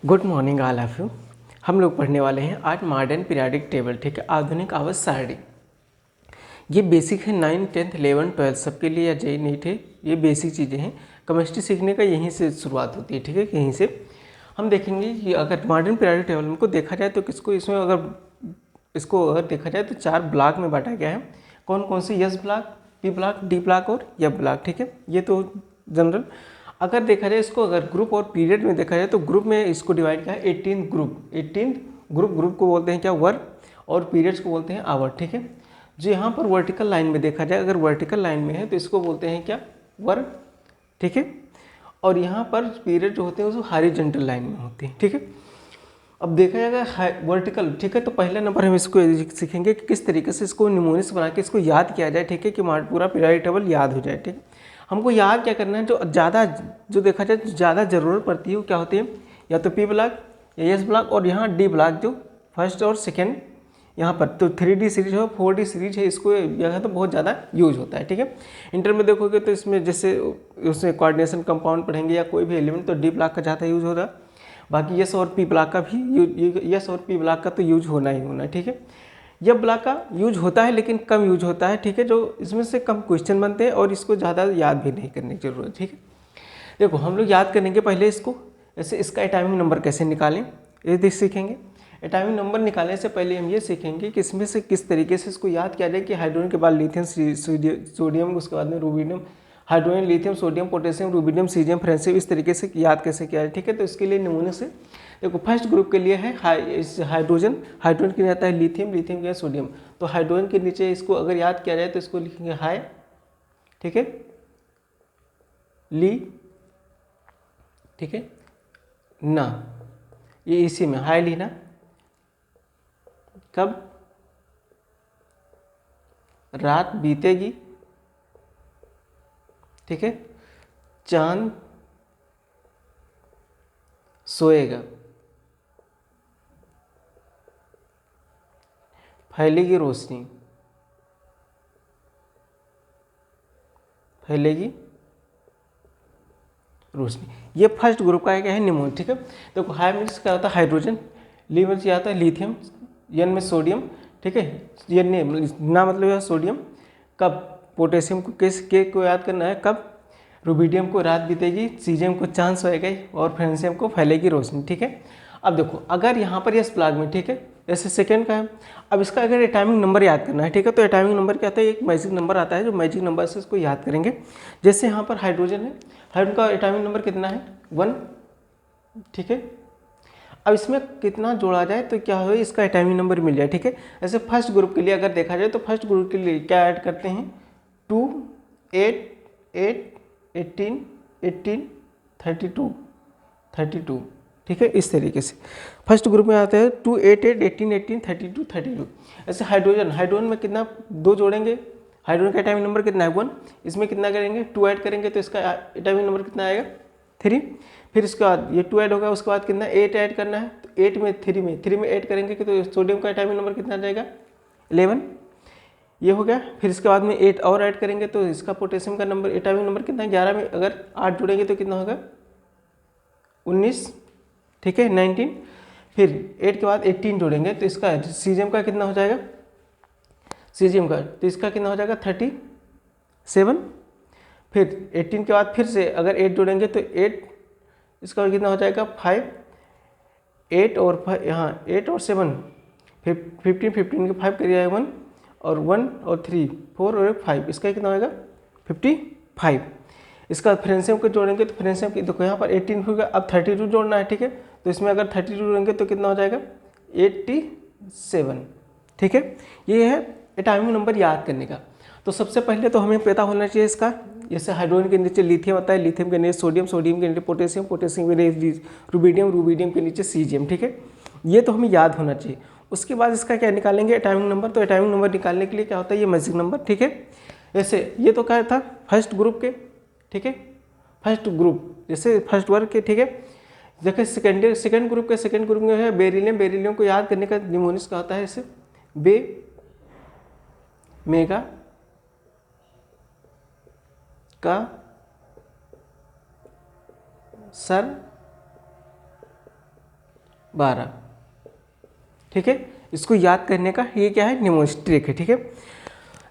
Good morning all of you. हम लोग पढ़ने वाले हैं आज मॉडर्न पीरियोडिक टेबल, ठीक है, आधुनिक आवर्त सारणी। ये बेसिक है 9, 10, 11, 12 सबके लिए, या जेई नीट है, ये बेसिक चीज़ें हैं। केमिस्ट्री सीखने का यहीं से शुरुआत होती है, ठीक है। यहीं से हम देखेंगे कि अगर मॉडर्न पीरियोडिक टेबल को देखा जाए तो इसको अगर देखा जाए तो 4 ब्लॉक में बांटा गया है। कौन कौन से? S block, P block, D block और एफ ब्लॉक, ठीक है। ये तो जनरल। अगर देखा जाए इसको अगर ग्रुप और पीरियड में देखा जाए तो ग्रुप में इसको डिवाइड किया है 18 ग्रुप। 18 ग्रुप को बोलते हैं क्या? वर्ग, और पीरियड्स को बोलते हैं आवर, ठीक है। जो यहाँ पर वर्टिकल लाइन में देखा जाए, अगर वर्टिकल लाइन में है तो इसको बोलते हैं क्या? वर्ग, ठीक है। और यहाँ पर पीरियड जो होते हैं वो हॉरिजॉन्टल लाइन में होते हैं, ठीक है। अब देखा जाएगा वर्टिकल, ठीक है। तो पहला नंबर हम इसको सीखेंगे कि किस तरीके से इसको निमोनिक्स बना के इसको याद किया जाए, ठीक है, कि पूरा पीरियोडिक टेबल याद हो जाए, ठीक है। हमको याद क्या करना है? जो देखा जाए ज़्यादा ज़रूरत पड़ती है वो क्या होती है? या तो पी ब्लॉक या एस ब्लॉक, और यहाँ डी ब्लॉक जो फर्स्ट और सेकेंड यहाँ पर तो 3D सीरीज हो, 4D सीरीज है, इसको यह तो बहुत ज़्यादा यूज होता है, ठीक है। इंटर में देखोगे तो इसमें जैसे उसमें कोऑर्डिनेशन कंपाउंड पढ़ेंगे या कोई भी एलिमेंट, तो डी ब्लॉक का ज़्यादा यूज हो रहा है। बाकी यस और पी ब्लॉक का भी यस और पी ब्लॉक का तो यूज होना ही होना है, ठीक है। यह ब्लॉक का यूज होता है लेकिन कम यूज होता है, ठीक है। जो इसमें से कम क्वेश्चन बनते हैं और इसको ज़्यादा याद भी नहीं करने की जरूरत, ठीक है। देखो हम लोग याद करेंगे पहले इसको, ऐसे इसका एटॉमिक नंबर कैसे निकालें ये सीखेंगे। एटॉमिक नंबर निकालने से पहले हम ये सीखेंगे कि इसमें से किस तरीके से इसको याद किया जाए कि हाइड्रोजन के बाद लिथियम, सोडियम, उसके बाद में rubidium, hydrogen, lithium, sodium, potassium, rubidium, caesium, francium, इस तरीके से याद कैसे किया जाए, ठीक है। तो इसके लिए नमूने से देखो, फर्स्ट ग्रुप के लिए है हाइड्रोजन के लिए आता है लिथियम के लिए सोडियम। तो हाइड्रोजन के नीचे इसको अगर याद किया जाए तो इसको लिखेंगे हाई, ठीक है, ली, ठीक है ना, ये इसी में हाई ली ना। कब? रात बीतेगी, ठीक है, चांद सोएगा, फैलेगी रोशनी, ये फर्स्ट ग्रुप का क्या है? निमोन, ठीक है। देखो हाई मीन्स क्या होता है? हाइड्रोजन, ली मीन्स क्या होता है? लिथियम, एन में सोडियम, ठीक है, एन ना मतलब है सोडियम। कब? पोटेशियम को के को याद करना है, कब? रूबिडियम को रात बीतेगी, सीजियम को चांद सोएगा, और फ्रेंसियम को फैलेगी रोशनी, ठीक है। अब देखो अगर यहाँ पर यस ब्लॉक में, ठीक है, जैसे सेकेंड का है। अब इसका अगर एटॉमिक नंबर याद करना है, ठीक है, तो एटॉमिक नंबर क्या आता है? एक मैजिक नंबर आता है, जो मैजिक नंबर से इसको याद करेंगे। जैसे यहाँ पर हाइड्रोजन है, हाइड्रोजन का एटॉमिक नंबर कितना है? 1, ठीक है। अब इसमें कितना जोड़ा जाए तो क्या हो, इसका एटॉमिक नंबर मिल जाए, ठीक है। ऐसे फर्स्ट ग्रुप के लिए अगर देखा जाए तो फर्स्ट ग्रुप के लिए क्या ऐड करते हैं? 2, 8, 8, 18, 18, 32, 32, ठीक है। इस तरीके से फर्स्ट ग्रुप में आता है 2, 8, 8, 18, 18, 32, 32। ऐसे हाइड्रोजन में कितना? 2 जोड़ेंगे, हाइड्रोजन का एटॉमिक नंबर कितना है? 1। इसमें कितना करेंगे? 2 ऐड करेंगे तो इसका एटॉमिक नंबर कितना आएगा? 3। फिर इसके बाद ये 2 ऐड होगा, उसके बाद कितना? 8 ऐड करना है, तो 8 में 3 में ऐड करेंगे तो सोडियम का एटॉमिक नंबर कितना आ जाएगा? 11। ये हो गया। फिर इसके बाद में 8 और ऐड करेंगे तो इसका पोटेशियम का नंबर, एटॉमिक नंबर कितना है? 11 में अगर 8 जोड़ेंगे तो कितना होगा? 19, ठीक है, 19। फिर 8 के बाद 18 जोड़ेंगे तो इसका सीजियम का कितना हो जाएगा? सीजियम का तो इसका कितना हो जाएगा? 37। फिर 18 के बाद फिर से अगर 8 जोड़ेंगे तो 8, इसका कितना हो जाएगा? 5, 8 और 5, यहाँ 8 और 7, फिर 15 के 5 करिए 1 और 1 और 3, 4 और 5, इसका कितना होगा? 55। इसका फ्रेंसियम को जोड़ेंगे तो फ्रेंसियम की देखो यहाँ पर 18 होगा, अब 32 जोड़ना है, ठीक है। तो इसमें अगर 32 जोड़ेंगे तो कितना हो जाएगा? 87, ठीक है। ये है एटॉमिक नंबर याद करने का। तो सबसे पहले तो हमें पता होना चाहिए इसका, जैसे हाइड्रोजन के नीचे लिथियम आता है, लिथियम के नीचे सोडियम, सोडियम के नीचे पोटेशियम, पोटेशियम के नीचे रूबिडियम, रूबिडियम के नीचे सीजियम, ठीक है। ये तो हमें याद होना चाहिए। उसके बाद इसका क्या निकालेंगे? Atomic number. तो एटॉमिक नंबर निकालने के लिए क्या होता है? ये मैजिक नंबर, ठीक है। जैसे ये तो क्या था? फर्स्ट ग्रुप के, ठीक है, फर्स्ट ग्रुप जैसे फर्स्ट वर्ग के, ठीक है। देखिए सेकेंड ग्रुप में है बेरिलियम को याद करने का निमोनिक्स का होता है इसे बे, मेगा, का, सर, 12। ठीक है, इसको याद करने का ये क्या है, निमोनिक ट्रिक है। ठीक है,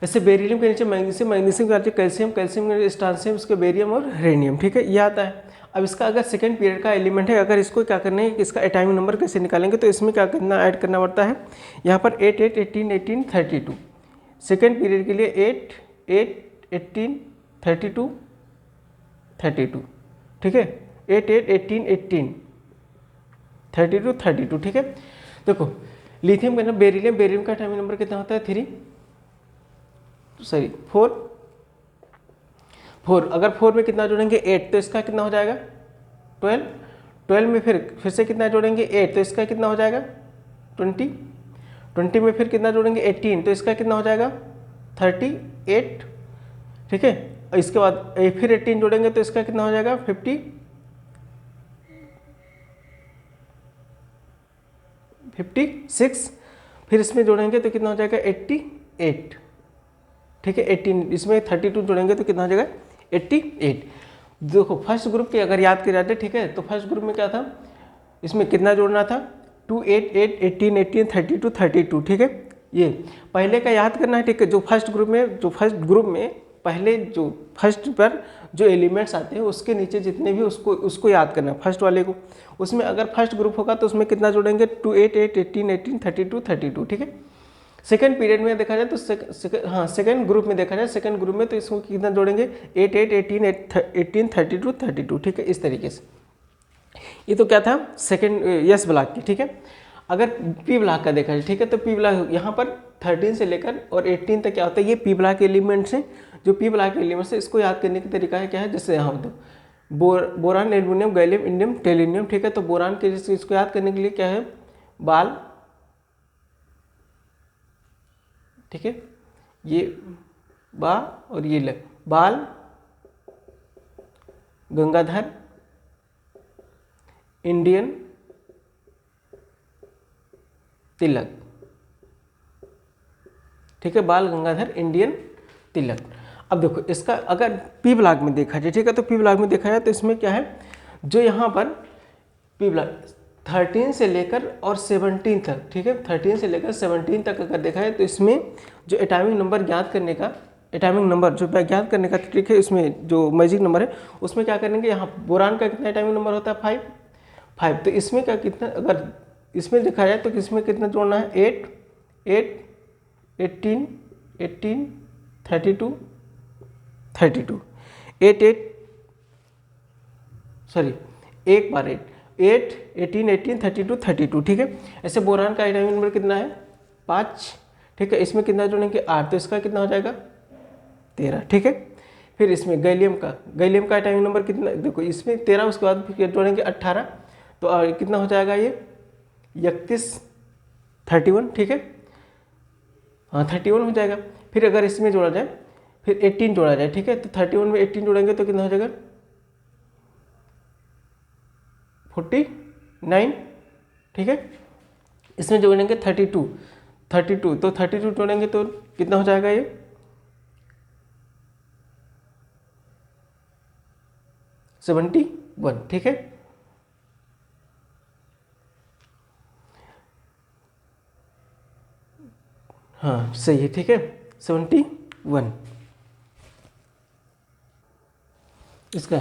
ऐसे बेरिलियम के नीचे मैग्नीशियम, मैग्नीशियम के नीचे कैल्शियम, कैल्शियम के नीचे स्ट्रांसियम, उसके बेरियम और रेडियम। ठीक है, ये आता है। अब इसका अगर सेकंड पीरियड का एलिमेंट है, अगर इसको क्या करना है कि इसका एटॉमिक नंबर कैसे निकालेंगे, तो इसमें क्या करना, ऐड करना पड़ता है यहाँ पर 8 8 18 18 32। सेकंड पीरियड के लिए 8 8 18 32 32। ठीक है, 8 8 18 18 32 32। ठीक है, देखो लिथियम का ना बेरिलियम, बेरिलियम का एटॉमिक नंबर कितना होता है 3, सॉरी 4। अगर 4 में कितना जोड़ेंगे 8, तो इसका कितना हो जाएगा 12। 12 में फिर से कितना जोड़ेंगे 8, तो इसका कितना हो जाएगा 20। 20 में फिर कितना जोड़ेंगे 18, तो इसका कितना हो जाएगा 38। ठीक है, और इसके बाद फिर 18 जोड़ेंगे तो इसका कितना हो जाएगा 56। फिर इसमें जोड़ेंगे तो कितना हो जाएगा 88। ठीक है, 18, इसमें 32 जोड़ेंगे तो कितना हो जाएगा 88। देखो फर्स्ट ग्रुप के अगर याद किया जाए, ठीक है, तो फर्स्ट ग्रुप में क्या था, इसमें कितना जोड़ना था 2 8 8 18 18 32 32। ठीक है, ये पहले का याद करना है। ठीक है, जो फर्स्ट ग्रुप में पहले जो फर्स्ट पर जो एलिमेंट्स आते हैं उसके नीचे जितने भी उसको याद करना है, फर्स्ट वाले को। उसमें अगर फर्स्ट ग्रुप होगा तो उसमें कितना जोड़ेंगे 2 8 8 18 18 32 32। ठीक है, सेकंड पीरियड में देखा जाए तो सेकंड ग्रुप में देखा जाए, सेकंड ग्रुप में तो इसको कितना जोड़ेंगे 8 8 18 18 32 32। ठीक है, इस तरीके से। ये तो क्या था सेकंड यस ब्लॉक की। ठीक है, अगर पी ब्लॉक का देखा जाए, ठीक है, तो पी ब्लॉक यहाँ पर 13 से लेकर और 18 तक क्या होता है, ये पी ब्लॉक के एलिमेंट्स हैं। जो पी ब्लॉक के एलिमेंट्स है, इसको याद करने का तरीका है क्या है, जैसे यहाँ तो बोरान, एल्युमिनियम, गैलियम, इंडियम, टेलिनियम। ठीक है, तो बोरान के इसको याद करने के लिए क्या है, बाल। ठीक है, ये बा और ये ल, बाल, गंगाधर, इंडियन, तिलक। ठीक है, बाल, गंगाधर, इंडियन, तिलक। अब देखो इसका अगर पी ब्लॉक में देखा जाए, ठीक है, तो पी ब्लॉक में देखा जाए तो इसमें क्या है, जो यहाँ पर पी ब्लॉक 13 से लेकर और 17 तक। ठीक है, 13 से लेकर 17 तक अगर देखा है तो इसमें जो एटॉमिक नंबर ज्ञात करने का, एटॉमिक नंबर जो ज्ञात करने का ट्रिक है, इसमें जो मैजिक नंबर है उसमें क्या करेंगे, यहाँ बोरान का कितना एटॉमिक नंबर होता है 5। तो इसमें क्या कितना, अगर इसमें देखा जाए तो इसमें कितना जोड़ना है 8 8 18 18 32 32। 8 8 सॉरी 1 बार 8 18 18 32 32। ठीक है, ऐसे बोरान का एटॉमिक नंबर कितना है 5। ठीक है, इसमें कितना जोड़ेंगे 8, तो इसका कितना हो जाएगा 13। ठीक है, फिर इसमें गैलियम का एटॉमिक नंबर कितना, देखो इसमें 13, उसके बाद फिर जोड़ेंगे 18, तो कितना हो जाएगा ये 31 31। ठीक है, हाँ 31 हो जाएगा। फिर अगर इसमें जोड़ा जाए, फिर 18 जोड़ा जाए, ठीक है, तो 31 में 18 जोड़ेंगे तो कितना हो जाएगा 49। ठीक है, इसमें जोड़ेंगे 32 तो 32 जोड़ेंगे तो कितना हो जाएगा ये 71। ठीक है, हाँ सही है। ठीक है, 71। इसका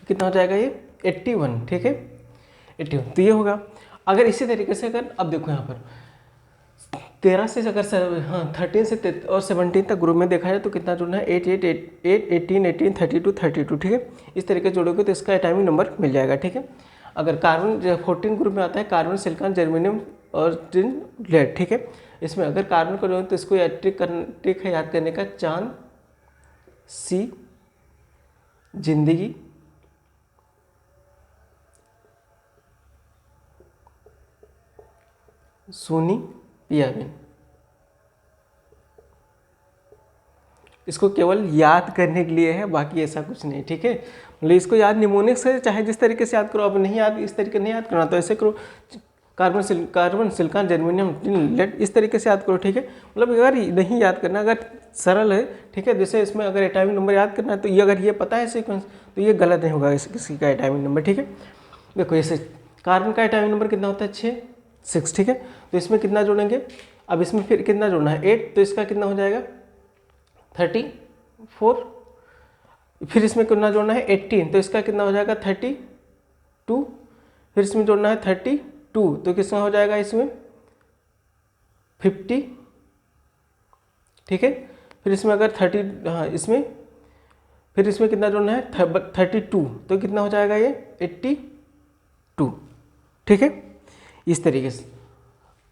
कितना हो जाएगा ये 81। ठीक है, 81, तो ये होगा। अगर इसी तरीके से अगर अब देखो यहाँ पर 13 से अगर 13 से और 17 तक ग्रुप में देखा जाए तो कितना जोड़ना है 8 8 8 18 18 32 32। ठीक है, इस तरीके से जोड़ोगे तो इसका एटॉमिक नंबर मिल जाएगा। ठीक है, अगर कार्बन 14 ग्रुप में आता है, कार्बन, सिलिकॉन, जर्मेनियम और टिन, लेड। ठीक है, इसमें अगर कार्बन को जोड़ें तो इसको ट्रिक है याद करने का, चांद, सी, जिंदगी, सोनी, पियाबिन। इसको केवल याद करने के लिए है, बाकी ऐसा कुछ नहीं। ठीक है, मतलब इसको याद निमोनिक से चाहे जिस तरीके से याद करो, अब नहीं याद, इस तरीके नहीं याद करना तो ऐसे करो, carbon, silicon, germanium, tin, lead, इस तरीके से याद करो। ठीक है, मतलब अगर नहीं याद करना, अगर सरल है, ठीक है, जैसे इसमें अगर एटॉमिक नंबर याद करना है तो ये अगर ये पता है सीक्वेंस तो ये गलत नहीं होगा किसी का एटॉमिक नंबर। ठीक है, देखो जैसे कार्बन का एटॉमिक नंबर कितना होता है 6, 6, ठीक है। तो इसमें कितना जोड़ेंगे, अब इसमें फिर कितना जोड़ना है 8, तो इसका कितना हो जाएगा 34। फिर इसमें कितना जोड़ना है 18, तो इसका कितना हो जाएगा 32। फिर इसमें जोड़ना है 32, तो कितना हो जाएगा इसमें 50, ठीक है। फिर इसमें अगर 30, हाँ इसमें फिर इसमें कितना जोड़ना है 32, तो कितना हो जाएगा ये 82, ठीक है। इस तरीके से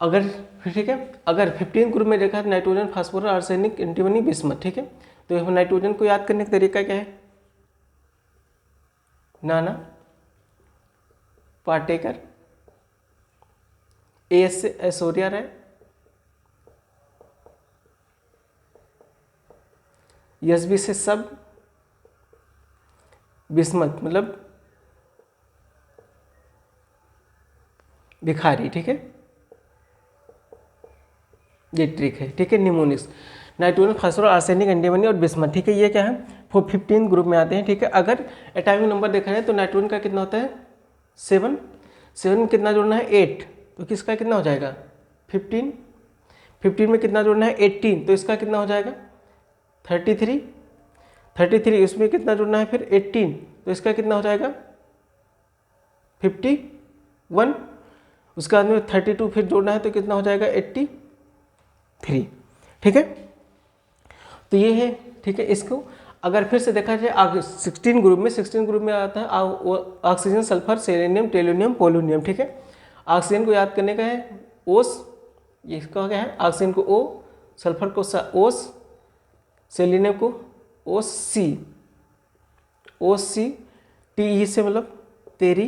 अगर ठीक है, अगर 15 ग्रुप में देखा है nitrogen, phosphorus, arsenic, antimony, bismuth, ठीक है। तो नाइट्रोजन को याद करने का तरीका क्या है, नाना पाटेकर, एस से ऐश्वर्या राय, एसबी से सब, बिस्मथ मतलब भिखारी, ठीक है। ये ट्रिक है, ठीक है। Mnemonics, nitrogen, phosphorus, arsenic, antimony और बिस्मथ, ठीक है। ये क्या है 15 ग्रुप में आते हैं, ठीक है। अगर एटॉमिक नंबर देखा जाए तो नाइट्रोजन का कितना होता है 7, 7 में कितना जोड़ना है 8, तो किसका कितना हो जाएगा 15, 15 में कितना जोड़ना है 18, तो इसका कितना हो जाएगा 33, 33 इसमें कितना जोड़ना है फिर 18, तो इसका कितना हो जाएगा 51। उसके बाद में 32 फिर जोड़ना है तो कितना हो जाएगा 83, ठीक है। तो ये है, ठीक है। इसको अगर फिर से देखा जाए आगे 16 ग्रुप में आता है ऑक्सीजन, सल्फर, सेलेनियम, टेलुनियम, पोलोनियम, ठीक है। ऑक्सीजन को याद करने का है ओस, ये इसका क्या है ऑक्सीजन को ओ, सल्फर को ओस, सेलेनियम को ओस सी, टी से मतलब तेरी,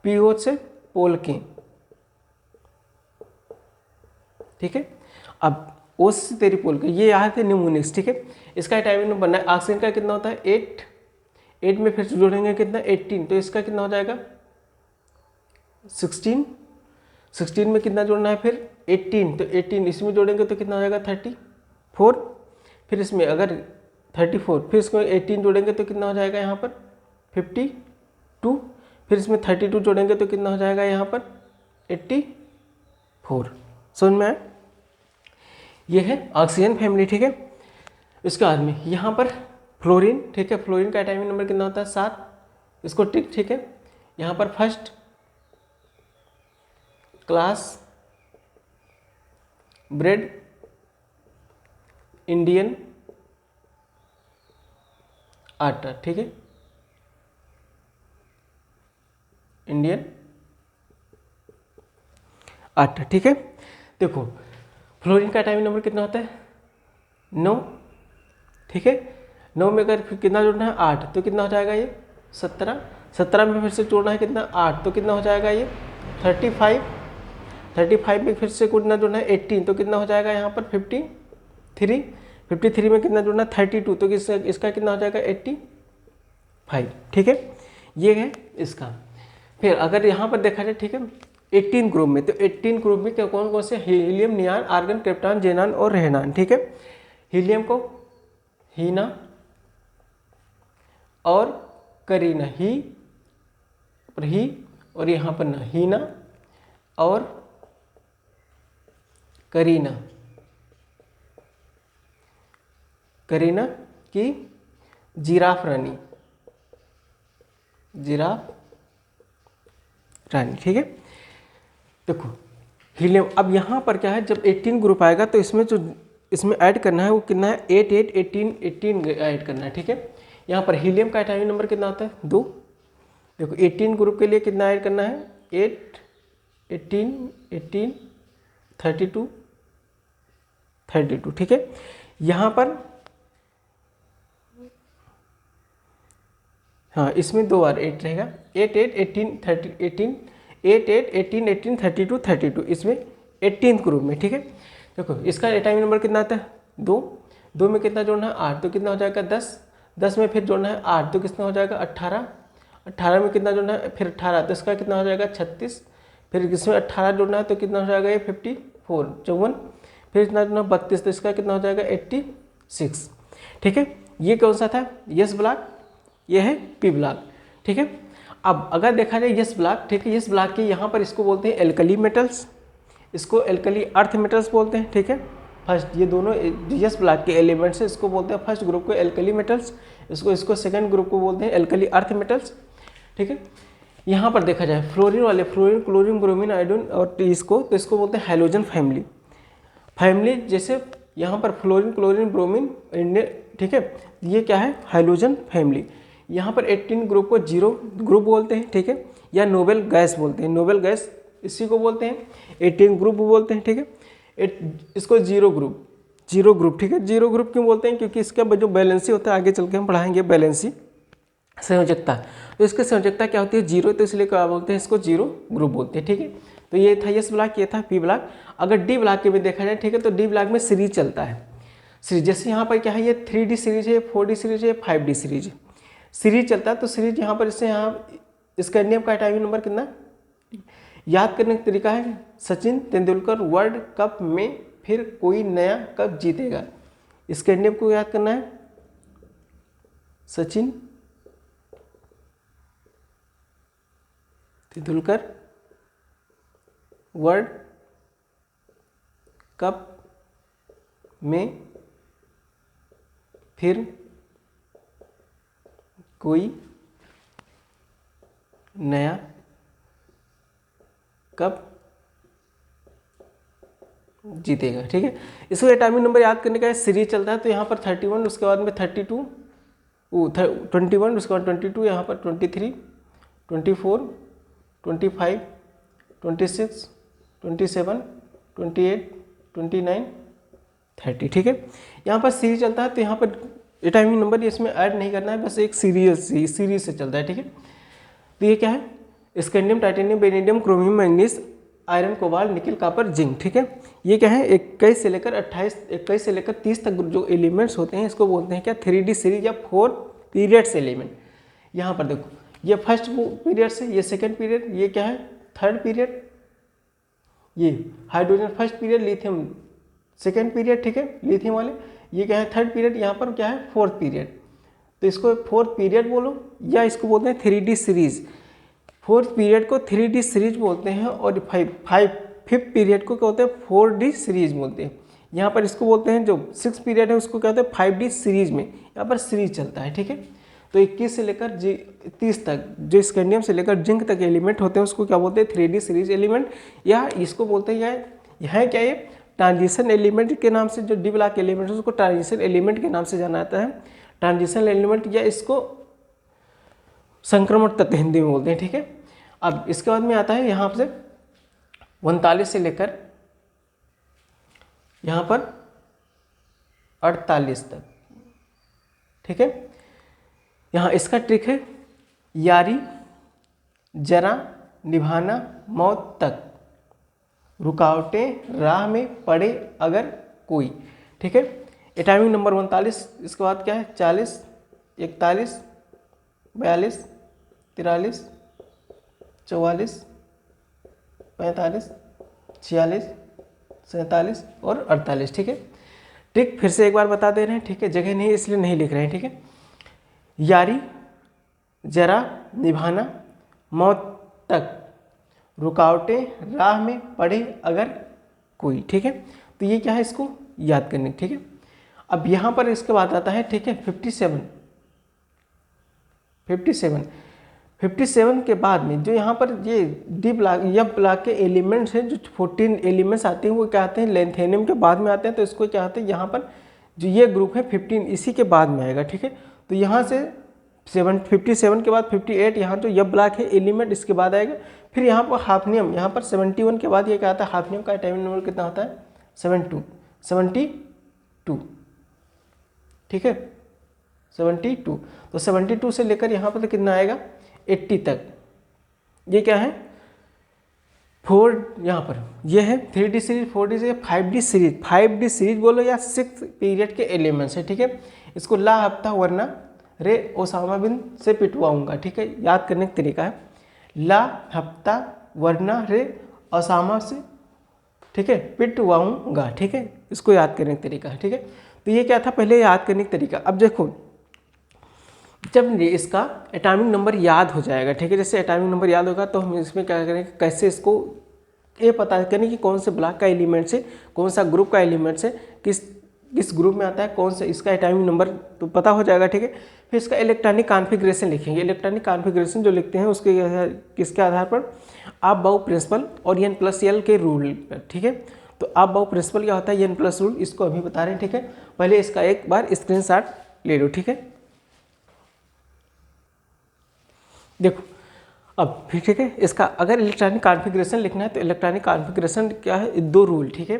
पीओ से पोलके, ठीक है। अब ओस से तेरी पोलके, ये यहाँ थे निमोनिक्स, ठीक है। इसका टाइमिंग नंबर बनना है, ऑक्सीजन का कितना होता है 8, 8 में फिर जोड़ेंगे कितना 18, तो इसका कितना हो जाएगा 16, 16 में कितना जोड़ना है फिर 18, तो 18 इसमें जोड़ेंगे तो कितना हो जाएगा 34। फिर इसमें अगर 34 फिर इसमें 18 जोड़ेंगे तो कितना हो जाएगा यहाँ पर 52। फिर इसमें 32 जोड़ेंगे तो कितना हो जाएगा यहाँ पर 84। समझ में आया? ये है ऑक्सीजन फैमिली, ठीक है। इसके बाद में यहाँ पर फ्लोरीन, ठीक है। फ्लोरीन का एटॉमिक नंबर कितना होता है 7, इसको टिक, ठीक है। यहाँ पर फर्स्ट क्लास ब्रेड इंडियन आटा, ठीक है, इंडियन आटा, ठीक है। देखो फ्लोरीन का एटॉमिक नंबर कितना होता है 9, ठीक है। 9 में अगर फिर कितना जोड़ना है 8, तो कितना हो जाएगा ये 17, 17 में फिर से जोड़ना है कितना 8, तो कितना हो जाएगा ये 35, 35 में फिर से कितना जोड़ना है 18, तो कितना हो जाएगा यहाँ पर 53, 53 में कितना जोड़ना है 32, तो इसका कितना हो जाएगा 85, ठीक है। ये है इसका। फिर अगर यहाँ पर देखा जाए, ठीक है, 18 ग्रुप में, तो 18 ग्रुप में कौन कौन से हीलियम, नियान, आर्गन, क्रिप्टॉन, जेनान और रेहनान, ठीक है। हीलियम को हीना और करीना, ही और यहाँ पर ना हीना और करीना, करीना की जिराफ रानी, जिराफ रानी, ठीक है। देखो हीलियम, अब यहाँ पर क्या है, जब 18 ग्रुप आएगा तो इसमें जो इसमें ऐड करना है वो कितना है 8, 8, 18, 18 ऐड करना है, ठीक है। यहाँ पर हीलियम का एटॉमिक नंबर कितना होता है 2। देखो 18 ग्रुप के लिए कितना ऐड करना है 8, 18, 18, 32, 32, ठीक है। यहाँ पर हाँ इसमें 2 बार 8 रहेगा, 8, 8, 18, 30, 18, 8, 8, 18, 18, 32, 32, इसमें 18 ग्रुप में, ठीक है। देखो इसका एटॉमिक नंबर कितना आता है 2, 2 में कितना जोड़ना है 8, तो कितना हो जाएगा 10, 10 में फिर जोड़ना है 8, तो कितना हो जाएगा 18, 18 में कितना जोड़ना है फिर 18, तो इसका कितना हो जाएगा 36, फिर इसमें 18 जोड़ना है तो कितना हो जाएगा ये 54, 54, फिर इतना जोड़ना 32, तो इसका कितना हो जाएगा 86, ठीक है। ये कौन सा था यस ब्लॉक, ये है पी ब्लॉक, ठीक है। अब अगर देखा जाए यस ब्लॉक, ठीक है, यस ब्लॉक के यहाँ पर इसको बोलते हैं एल्कली मेटल्स, इसको एल्कली अर्थ मेटल्स बोलते हैं, ठीक है। फर्स्ट ये दोनों यस ब्लॉक के एलिमेंट्स है, इसको बोलते हैं फर्स्ट ग्रुप को एल्कली मेटल्स, इसको सेकंड ग्रुप को बोलते हैं एल्कली अर्थ मेटल्स, ठीक है। यहाँ पर देखा जाए फ्लोरीन वाले, फ्लोरीन, क्लोरीन, ब्रोमीन, आयोडीन और इसको, तो इसको बोलते हैं हैलोजन फैमिली। जैसे यहाँ पर फ्लोरीन, क्लोरीन, ब्रोमीन, ठीक है, ये क्या है, हाइड्रोजन फैमिली। यहाँ पर 18 ग्रुप को जीरो ग्रुप बोलते हैं, ठीक है, या नोबेल गैस बोलते हैं, नोबेल गैस इसी को बोलते हैं, 18 ग्रुप बोलते हैं, ठीक है। इसको जीरो ग्रुप, ठीक है। जीरो ग्रुप क्यों बोलते हैं, क्योंकि इसका जो बैलेंसी होता है, आगे चल के हम पढ़ाएंगे बैलेंसी, संयोजकता, तो इसकी संयोजकता क्या होती है, जीरो, तो इसलिए क्या बोलते हैं, इसको जीरो ग्रुप बोलते हैं, ठीक है। तो ये था एस ब्लॉक, ये था पी ब्लॉक। अगर डी ब्लॉक के भी देखा जाए, ठीक है, तो डी ब्लॉक में सीरीज चलता है, सीरीज, जैसे यहाँ पर क्या है, ये 3D सीरीज है, 4D सीरीज है, 5D सीरीज है, सीरीज चलता है। तो सीरीज यहाँ पर, इससे यहाँ इसका इंडिया का टाइमिंग नंबर कितना, याद करने का तरीका है, सचिन तेंदुलकर वर्ल्ड कप में फिर कोई नया कप जीतेगा, इसके इंडिया को याद करना है, सचिन तेंदुलकर वर्ल्ड कप में फिर कोई नया कप जीतेगा, ठीक है। इसको टाइमिंग नंबर याद करने का है, सीरीज चलता है, तो यहाँ पर 31, उसके बाद में 32, 21, उसके बाद 22, यहाँ पर 23, 24, 25, 26, 27, 28, 29, 30, ठीक है। यहाँ पर सीरीज चलता है, तो यहाँ पर ये टाइमिंग नंबर इसमें ऐड नहीं करना है, बस एक सीरीज से चलता है, ठीक है। तो ये क्या है, scandium, titanium, beryllium, chromium, manganese, iron, cobalt, निकल, कॉपर, जिंक, ठीक है। ये क्या है, 21 से लेकर 30 तक जो एलिमेंट्स होते हैं, इसको बोलते हैं क्या, 3D सीरीज या 4 पीरियड्स एलिमेंट। यहाँ पर देखो, ये फर्स्ट पीरियड से, ये सेकेंड पीरियड, ये क्या है, थर्ड पीरियड, ये hydrogen first period, lithium second period, ठीक है, लिथियम वाले, ये क्या है, थर्ड पीरियड, यहाँ पर क्या है, फोर्थ पीरियड। तो इसको फोर्थ पीरियड बोलो, या इसको बोलते हैं 3D सीरीज। फोर्थ पीरियड को 3D सीरीज बोलते हैं, और फिफ्थ पीरियड को क्या होते हैं, 4D सीरीज बोलते हैं। यहाँ पर इसको बोलते हैं, जो 6 पीरियड है उसको क्या होता है, 5D सीरीज में यहाँ पर सीरीज चलता है, ठीक है। तो 21 से लेकर 30 तक जो स्कैंडियम से लेकर जिंक तक एलिमेंट होते हैं, उसको क्या बोलते हैं, 3D सीरीज एलिमेंट, या इसको बोलते हैं, यह क्या, ये ट्रांजिशन एलिमेंट के नाम से, जो डी ब्लॉक एलिमेंट है उसको ट्रांजिशन एलिमेंट के नाम से जाना जाता है, ट्रांजिशन एलिमेंट, या इसको संक्रमण तत्व हिंदी में बोलते हैं, ठीक है। अब इसके बाद में आता है यहाँ से 39 से लेकर यहाँ पर 48 तक, ठीक है। यहाँ इसका ट्रिक है, यारी, जरा, निभाना, मौत तक, रुकावटें राह में पड़े अगर कोई, ठीक है। ये टाइमिंग नंबर 39, इसके बाद क्या है, 40, 41, 42, 43, 44, 45, 46, 47 और 48, ठीक है। ट्रिक फिर से एक बार बता दे रहे हैं, ठीक है, जगह नहीं इसलिए नहीं लिख रहे हैं, ठीक है। यारी, जरा, निभाना, मौत तक, रुकावटें राह में पड़े अगर कोई, ठीक है। तो ये क्या है, इसको याद करने, ठीक है। अब यहाँ पर इसके बाद आता है, ठीक है, 57 के बाद में जो यहाँ पर ये डी ब्लॉक या ब्लॉक के एलिमेंट्स हैं, जो 14 एलिमेंट्स आते हैं, वो क्या आते हैं, लेंथेनियम के बाद में आते हैं। तो इसको क्या आते हैं, यहाँ पर जो ये ग्रुप है 15 इसी के बाद में आएगा, ठीक है। तो यहाँ से 57 के बाद 58, यहाँ जो यह ब्लॉक है एलिमेंट, इसके बाद आएगा। फिर यहाँ पर हाफनियम, यहाँ पर 71 के बाद ये क्या आता है, हाफनियम का टाइमिंग नंबर कितना होता है, 72, ठीक है, 72। तो 72 से लेकर यहाँ पर तो कितना आएगा, 80 तक। ये क्या है, 4, यहाँ पर ये है 3D series, 4D series, 5D series बोलो, या 6 पीरियड के एलिमेंट्स है, ठीक है। इसको ला हफ्ता वरना रे ओसामा बिन से पिटवाऊंगा, ठीक है। याद करने का तरीका है, ला हफ्ता वरना रे ओसामा से, ठीक है, पिटवाऊंगा, ठीक है। इसको याद करने का तरीका है, ठीक है। तो ये क्या था, पहले याद करने का तरीका। अब देखो जब इसका एटॉमिक नंबर याद हो जाएगा, ठीक है, जैसे एटॉमिक नंबर याद होगा तो हम इसमें क्या करेंगे, कैसे इसको ये पता करें कि कौन से ब्लॉक का एलिमेंट से, कौन सा ग्रुप का एलिमेंट से किस ग्रुप में आता है, कौन सा इसका एटॉमिक नंबर तो पता हो जाएगा, ठीक है। फिर इसका इलेक्ट्रॉनिक कॉन्फ़िगरेशन लिखेंगे। इलेक्ट्रॉनिक कॉन्फ़िगरेशन जो लिखते हैं उसके किसके आधार पर, आप-बाउ प्रिंसिपल और n+l के रूल पर, ठीक है। तो आप-बाउ प्रिंसिपल क्या होता है, n+ रूल, इसको अभी बता रहे हैं, ठीक है। पहले इसका एक बार स्क्रीनशॉट ले लो, ठीक है। देखो अब फिर, ठीक है, इसका अगर इलेक्ट्रॉनिक कॉन्फ़िगरेशन लिखना है तो इलेक्ट्रॉनिक कॉन्फ़िगरेशन क्या है, 2 रूल, ठीक है।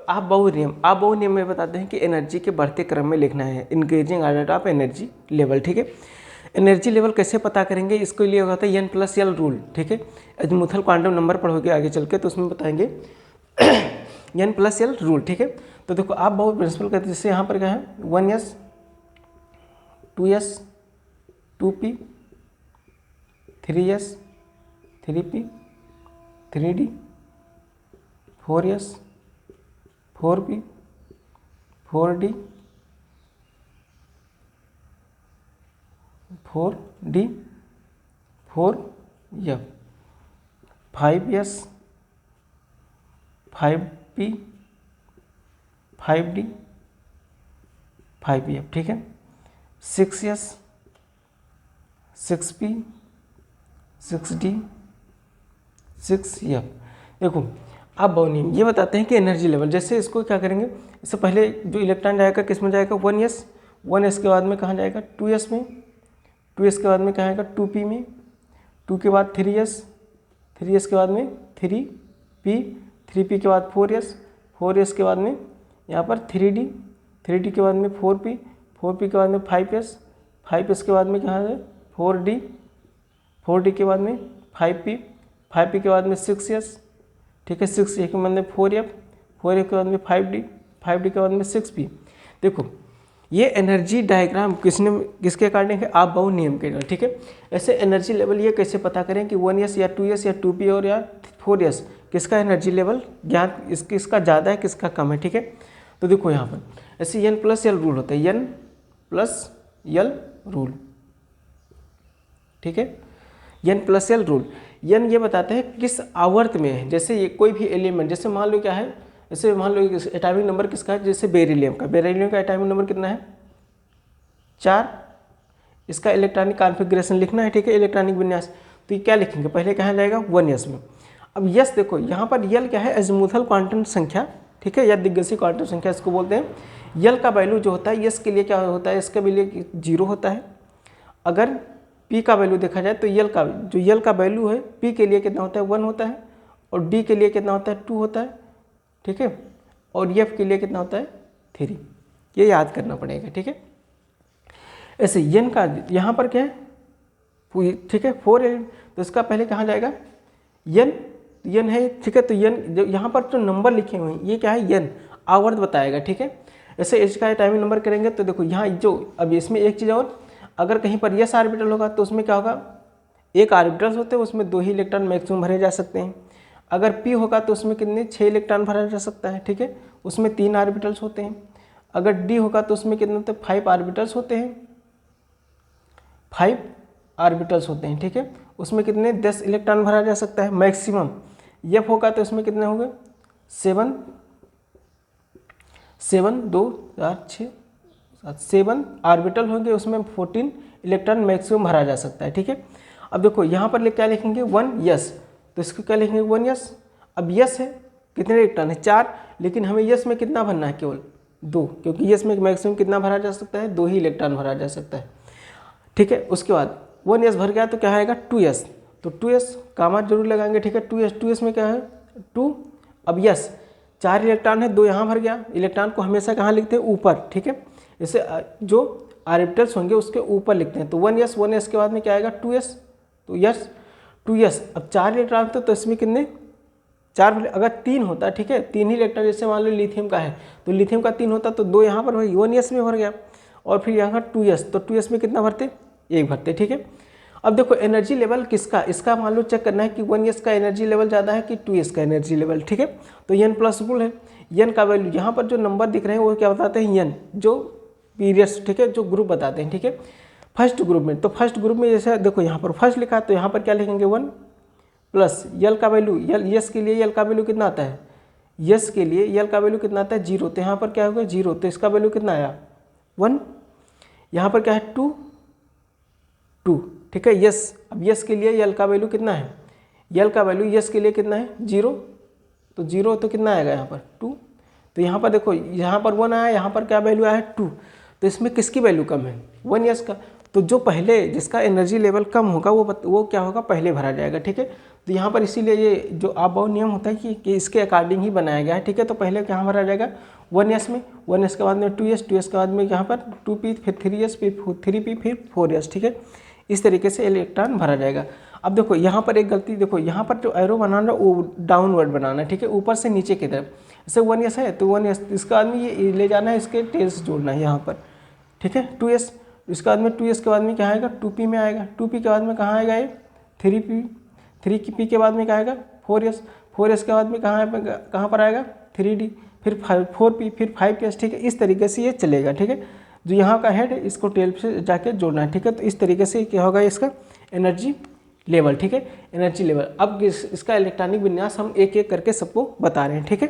आप-बाउ नियम में बताते हैं कि एनर्जी के बढ़ते क्रम में लिखना है, increasing order of energy level, ठीक है। एनर्जी लेवल कैसे पता करेंगे, इसके लिए होता है n+l रूल, ठीक है। अज़ीमुथल क्वांटम नंबर पढ़ोगे आगे चल के तो उसमें बताएंगे n+l रूल, ठीक है। तो देखो आप-बाउ प्रिंसिपल कहते हैं, जैसे यहाँ पर क्या है 1s 2s 2p 3s 3p 3d 4s 4p 4d 4d 4f 5s 5p 5d 5f, ठीक है। 6s 6p 6d 6f। देखो आप बाउनियम ये बताते हैं कि एनर्जी लेवल, जैसे इसको क्या करेंगे, इससे पहले जो इलेक्ट्रॉन जाएगा किस में जाएगा, 1s के बाद में कहाँ जाएगा, 2s में, 2s के बाद में कहाँ आएगा, 2p में, 2 के बाद 3s, 3s के बाद में 3p, 3p के बाद 4s, 4s के बाद में यहाँ पर 3d, 3d के बाद में 4p, 4p के बाद में 5s, 5s के बाद में कहाँ है 4d, 4d के बाद में 5p, 5p के बाद में 6s, ठीक है, 6 के बाद में 4f, 4f के बाद में 5d, 5d के बाद में 6p। देखो ये एनर्जी डायग्राम किसके अकॉर्डिंग है, आप-बाउ नियम के, ठीक है। ऐसे एनर्जी लेवल ये कैसे पता करें कि 1s या 2s या 2p और या 4s किसका एनर्जी लेवल ज्ञात, किसका ज़्यादा है किसका कम है, ठीक है। तो देखो यहाँ पर ऐसे n+l रूल होता है, n+l रूल, ठीक है। n+l रूल, n ये बताते हैं किस आवर्त में है, जैसे ये कोई भी एलिमेंट, जैसे मान लो क्या है, जैसे मान लो एटॉमिक नंबर किसका है, जैसे बेरिलियम का एटॉमिक नंबर कितना है 4, इसका इलेक्ट्रॉनिक कॉन्फ़िगरेशन लिखना है, ठीक है, इलेक्ट्रॉनिक विन्यास। तो ये क्या लिखेंगे, पहले कहाँ जाएगा 1s में। अब यस देखो यहाँ पर यल क्या है, अज़ीमुथल क्वांटम संख्या, ठीक है, या दिग्गजीय क्वांटम संख्या इसको बोलते हैं। यल का वैल्यू जो होता है, यस के लिए क्या होता है, इसका वैल्यू 0 होता है। अगर पी का वैल्यू देखा जाए तो यल का वैल्यू है पी के लिए कितना होता है 1 होता है, और डी के लिए कितना होता है 2 होता है, ठीक है, और एफ के लिए कितना होता है 3। ये याद करना पड़ेगा, ठीक है। ऐसे यन का यहाँ पर क्या है, ठीक है, 4 है, तो इसका पहले कहाँ जाएगा यन है, ठीक है। तो यन यहाँ पर जो नंबर लिखे हुए हैं ये क्या है, यन आवर्त बताएगा, ठीक है। ऐसे एच का टाइमिंग नंबर करेंगे तो देखो यहाँ जो, अब इसमें एक चीज़ और, अगर कहीं पर यस ऑर्बिटल होगा तो उसमें क्या होगा, एक ऑर्बिटल्स होते हैं, उसमें 2 ही इलेक्ट्रॉन मैक्सिमम भरे जा सकते हैं। अगर पी होगा तो उसमें कितने 6 इलेक्ट्रॉन भरा जा सकता है, ठीक है, उसमें 3 ऑर्बिटल्स होते हैं। अगर डी होगा तो उसमें कितने होते हैं 5 ऑर्बिटल्स होते हैं, 5 ऑर्बिटल्स होते हैं, ठीक है, उसमें कितने 10 इलेक्ट्रॉन भरा जा सकता है मैक्सिमम। एफ होगा तो उसमें कितने होंगे 7 2 4 6 7 ऑर्बिटल होंगे, उसमें 14 इलेक्ट्रॉन मैक्सिमम भरा जा सकता है, ठीक है। अब देखो यहाँ पर क्या लिखेंगे 1s, तो इसको क्या लिखेंगे 1s। अब यस है कितने इलेक्ट्रॉन है 4, लेकिन हमें यस में कितना भरना है केवल 2, क्योंकि यस में मैक्सिमम कितना भरा जा सकता है 2 ही इलेक्ट्रॉन भरा जा सकता है, ठीक है। उसके बाद 1s भर गया तो क्या आएगा 2s, तो 2s कामा जरूर लगाएंगे, ठीक है। 2s में क्या है 2। अब यस 4 इलेक्ट्रॉन है, 2 यहाँ भर गया, इलेक्ट्रॉन को हमेशा कहाँ लिखते हैं ऊपर, ठीक है, जैसे जो ऑर्बिटल्स होंगे उसके ऊपर लिखते हैं। तो 1s के बाद में क्या आएगा 2s, तो यस 2s। अब 4 इलेक्ट्रॉन तो इसमें कितने 4, अगर 3 होता, ठीक है, 3 ही इलेक्ट्रॉन, जैसे मान लो लिथियम का है तो लिथियम का 3 होता तो 2 यहाँ पर 1s में भर गया, और फिर यहाँ 2s, तो 2s में कितना भरते 1 भरते, ठीक है। अब देखो एनर्जी लेवल किसका, इसका मान लो चेक करना है कि 1s का एनर्जी लेवल ज़्यादा है कि 2s का एनर्जी लेवल, ठीक है। तो n+ रूल है, n का वैल्यू यहाँ पर जो नंबर दिख रहे हैं वो क्या बताते हैं n, जो पीरियड्स, ठीक है, जो ग्रुप बताते हैं, ठीक है। फर्स्ट ग्रुप में, तो फर्स्ट ग्रुप में जैसे देखो यहाँ पर फर्स्ट लिखा है तो यहाँ पर क्या लिखेंगे 1 प्लस यल का वैल्यू, यस के लिए यल का वैल्यू कितना आता है, यस के लिए यल का वैल्यू कितना आता है 0, तो यहाँ पर क्या होगा 0, तो इसका वैल्यू कितना आया 1। यहाँ पर क्या है 2, ठीक है यस। अब यस के लिए यल का वैल्यू कितना है, यल का वैल्यू यस के लिए कितना है 0, तो 0 तो कितना आएगा यहाँ पर 2। तो यहाँ पर देखो यहाँ पर 1 आया, यहाँ पर क्या वैल्यू आया है 2, तो इसमें किसकी वैल्यू कम है 1 यस का, तो जो पहले जिसका एनर्जी लेवल कम होगा वो क्या होगा पहले भरा जाएगा, ठीक है। तो यहाँ पर इसीलिए ये जो आप नियम होता है कि इसके अकॉर्डिंग ही बनाया गया है, ठीक है। तो पहले कहाँ भरा जाएगा 1 यस में, 1 यस के बाद में 2 यस, 2 यस के बाद में यहाँ पर 2p, फिर 3 यस, फिर 3p, फिर 4 यस, ठीक है। इस तरीके से इलेक्ट्रॉन भरा जाएगा। अब देखो यहाँ पर एक गलती, देखो यहाँ पर जो एरो बनाना वो डाउनवर्ड बनाना है, ठीक है, ऊपर से नीचे की तरफ। जैसे 1 यस है तो 1 यस, इसका आदमी ये ले जाना है, इसके टेल्स जोड़ना है यहाँ पर, ठीक है। 2 यस, इसके बाद में 2 यस के बाद में क्या आएगा 2p में आएगा, 2p के बाद में कहाँ आएगा ये 3p, 3p के बाद में क्या आएगा 4 यस, 4 यस के बाद में कहाँ पर आएगा 3d, फिर 4p, फिर 5 यस, ठीक है। इस तरीके से ये चलेगा, ठीक है। जो यहाँ का हेड है इसको टेल से जाके जोड़ना है, ठीक है। तो इस तरीके से क्या होगा इसका एनर्जी लेवल, ठीक है, एनर्जी लेवल। अब इसका इलेक्ट्रॉनिक विन्यास हम एक एक करके सबको बता रहे हैं, ठीक है।